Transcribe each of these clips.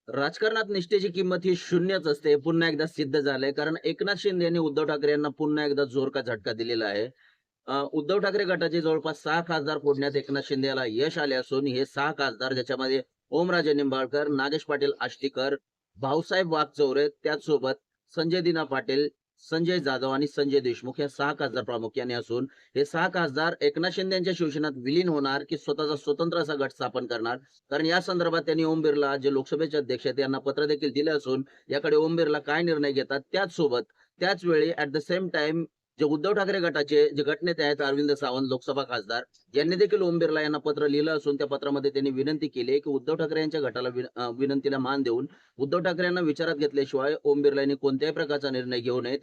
राजकारणात निष्ठेची किंमत ही शून्यच असते. हे पुन्हा एकदा सिद्ध झालंय. कारण एकनाथ शिंदे यांनी उद्धव ठाकरे यांना पुन्हा एकदा जोर का झटका दिलेला आहे. उद्धव ठाकरे गटाचे जवळपास 6 खासदार फोडण्यात एकनाथ शिंदे याला यश आले असून हे 6 खासदार ज्याच्यामध्ये ओमराजे निंबाळकर, नागेश पाटील आष्टीकर, भाऊसाहेब वागचौरे, त्याचसोबत संजय दिना पाटील, संजय जाधव आणि संजय देशमुख या 6 खासदार प्रामुख्याने असून हे 6 खासदार एकनाथ शिंदे यांच्या शिवसेनेत विलीन होणार की स्वतःचा स्वतंत्र असा गट स्थापन करणार. कारण या संदर्भात त्यांनी ओम बिर्ला जे लोकसभेचे अध्यक्ष आहेत यांना पत्र देखील दिले असून याकडे ओम बिर्ला काय निर्णय घेतात त्याच सोबत त्याच वेळी ऍट द सेम टाइम जे उद्धव ठाकरे गटाचे जे गटनेते आहेत अरविंद सावंत लोकसभा खासदार यांनी देखील ओम बिर्ला यांना पत्र लिहिलं असून त्या पत्रामध्ये त्यांनी विनंती केली की उद्धव ठाकरे यांच्या गटाला विनंतीला मान देऊन उद्धव ठाकरे यांना विचारात घेतल्याशिवाय ओम बिर्ला यांनी कोणत्याही प्रकारचा निर्णय घेऊ नये.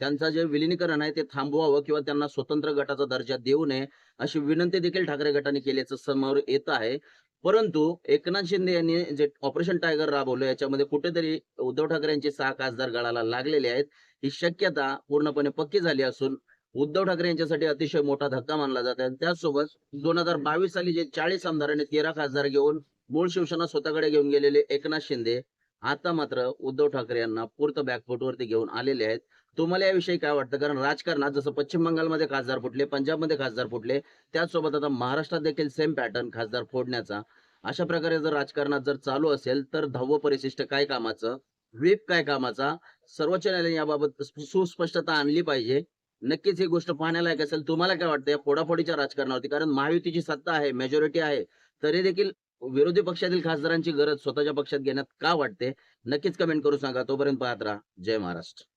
त्यांचा जे विलिनीकरण आहे ते थांबवावं किंवा त्यांना स्वतंत्र गटाचा दर्जा देऊ नये अशी विनंती देखील ठाकरे गटाने केल्याचं समोर येत आहे. परंतु एकनाथ शिंदे यांनी जे ऑपरेशन टायगर राबवलं याच्यामध्ये कुठेतरी उद्धव ठाकरे यांचे 6 खासदार गळाला लागलेले आहेत. ही शक्यता पूर्णपणे पक्की झाली असून उद्धव ठाकरे यांच्यासाठी अतिशय मोठा धक्का मानला जात आहे. त्याचसोबत 2022 साली जे 40 आमदारांनी 13 खासदार घेऊन मूळ शिवसेना स्वतःकडे घेऊन गेलेले एकनाथ शिंदे आता मात्र उद्धव ठाकरे यांना पुरतं बॅकफुटवरती घेऊन आलेले आहेत. तुम्हाला याविषयी काय वाटतं? कारण राजकारणात जसं पश्चिम बंगालमध्ये खासदार फुटले, पंजाबमध्ये खासदार फुटले, त्याचसोबत आता महाराष्ट्रात देखील सेम पॅटर्न खासदार फोडण्याचा. अशा प्रकारे जर राजकारणात जर चालू असेल तर 10वं परिशिष्ट काय कामाचं? व्हीप काय कामाचा? सर्वोच्च न्यायालयाने याबाबत सुस्पष्टता आणली पाहिजे. नक्कीच ही गोष्ट पाहण्यालायक असेल. तुम्हाला काय वाटतं या फोडाफोडीच्या राजकारणावरती? कारण महायुतीची सत्ता आहे, मेजॉरिटी आहे, तरी देखील विरोधी पक्षातील खासदारांची गरज स्वतःच्या पक्षात घेण्यात का वाटते? नक्कीच कमेंट करून सांगा. तोपर्यंत पाहत राहा. जय महाराष्ट्र.